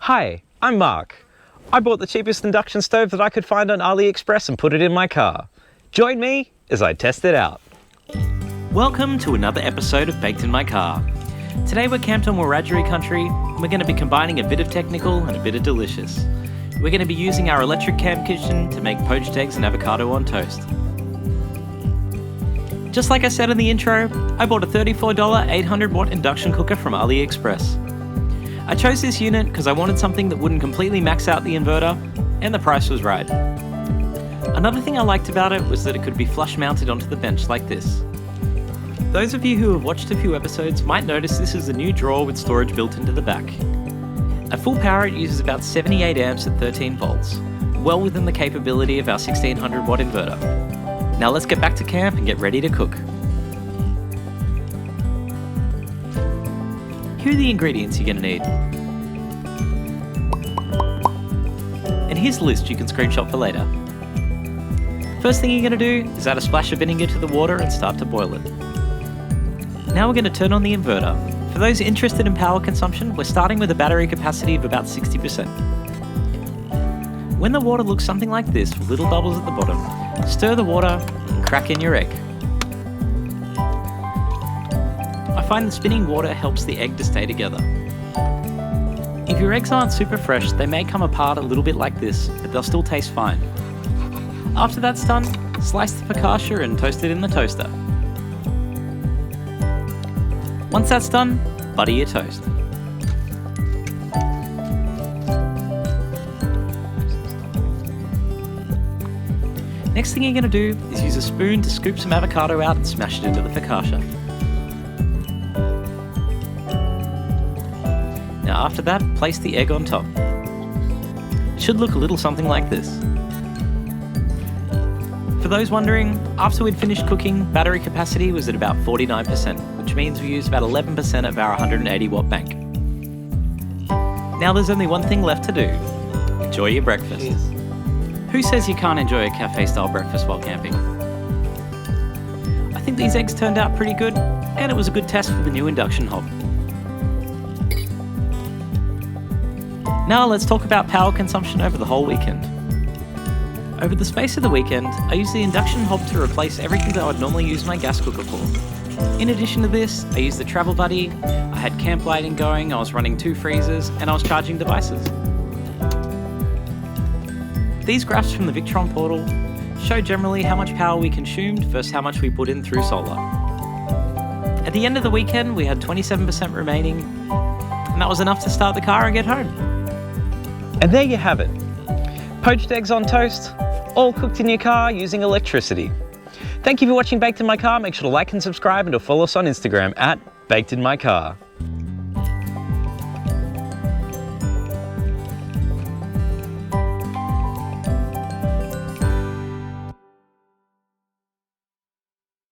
Hi, I'm Mark. I bought the cheapest induction stove that I could find on AliExpress and put it in my car. Join me as I test it out. Welcome to another episode of Baked in My Car. Today we're camped on Wiradjuri country and we're going to be combining a bit of technical and a bit of delicious. We're going to be using our electric camp kitchen to make poached eggs and avocado on toast. Just like I said in the intro, I bought a $34 800-watt induction cooker from AliExpress. I chose this unit because I wanted something that wouldn't completely max out the inverter, and the price was right. Another thing I liked about it was that it could be flush mounted onto the bench like this. Those of you who have watched a few episodes might notice this is a new drawer with storage built into the back. At full power it uses about 78 amps at 13 volts, well within the capability of our 1600 watt inverter. Now let's get back to camp and get ready to cook. Here are the ingredients you're going to need. And here's a list you can screenshot for later. First thing you're going to do is add a splash of vinegar to the water and start to boil it. Now we're going to turn on the inverter. For those interested in power consumption, we're starting with a battery capacity of about 60%. When the water looks something like this with little bubbles at the bottom, stir the water and crack in your egg. I find the spinning water helps the egg to stay together. If your eggs aren't super fresh, they may come apart a little bit like this, but they'll still taste fine. After that's done, slice the focaccia and toast it in the toaster. Once that's done, butter your toast. Next thing you're going to do is use a spoon to scoop some avocado out and smash it into the focaccia. Now after that, place the egg on top. It should look a little something like this. For those wondering, after we'd finished cooking, battery capacity was at about 49%, which means we used about 11% of our 180 watt bank. Now there's only one thing left to do. Enjoy your breakfast. Cheers. Who says you can't enjoy a cafe-style breakfast while camping? I think these eggs turned out pretty good, and it was a good test for the new induction hob. Now let's talk about power consumption over the whole weekend. Over the space of the weekend, I used the induction hob to replace everything that I would normally use my gas cooker for. In addition to this, I used the travel buddy, I had camp lighting going, I was running 2 freezers, and I was charging devices. These graphs from the Victron portal show generally how much power we consumed versus how much we put in through solar. At the end of the weekend, we had 27% remaining, and that was enough to start the car and get home. And there you have it. Poached eggs on toast, all cooked in your car using electricity. Thank you for watching Baked in My Car. Make sure to like and subscribe and to follow us on Instagram at bakedinmycar.